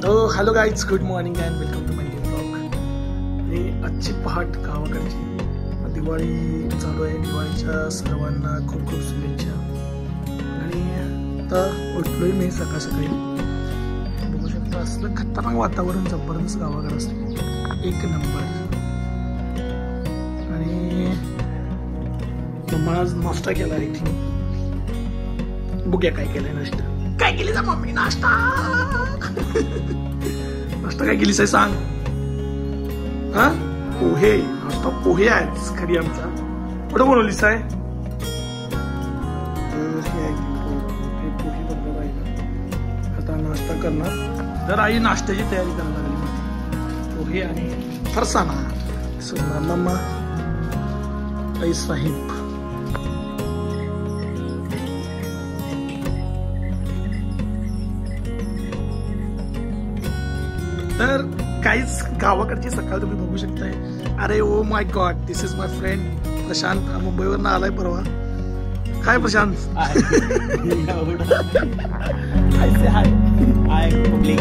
तो hello guys, good morning and welcome to my new blog. आणि आजची पहाट गावाकडची दिवाळी चालू आहे. दिवाळीच्या सर्वांना खूप खूप शुभेच्छा. आणि आता उठलोय मी सकाळ सकाळी. बघू शकता असलं खतरनाक वातावरण जबरदस्त गावाकडे असते, एक नंबर. आणि मम्मा आज नाश्ता केला आहे. बघूया काय केलाय नाश्ता. काय केली जा मम्मी नाश्ता? नाश्ता काय केलीस आहे सांग. हा पोहे. नाश्ता पोहे आहेच खरी आमचा. कुठं बनवलीस आहे? पोहे बनवणार आहे. आता नाश्ता करणार. तर आई नाश्त्याची तयारी करायला लागली माझी. पोहे आणि फरसाणा. सुंदर मम्मा आई साहेब. तर काहीच गावाकडची सकाळ तुम्ही बघू शकताय. अरे oh my god, this is my friend Prashant. मुंबईवरनं आलाय परवा. काय प्रशांत? हाय पब्लिक.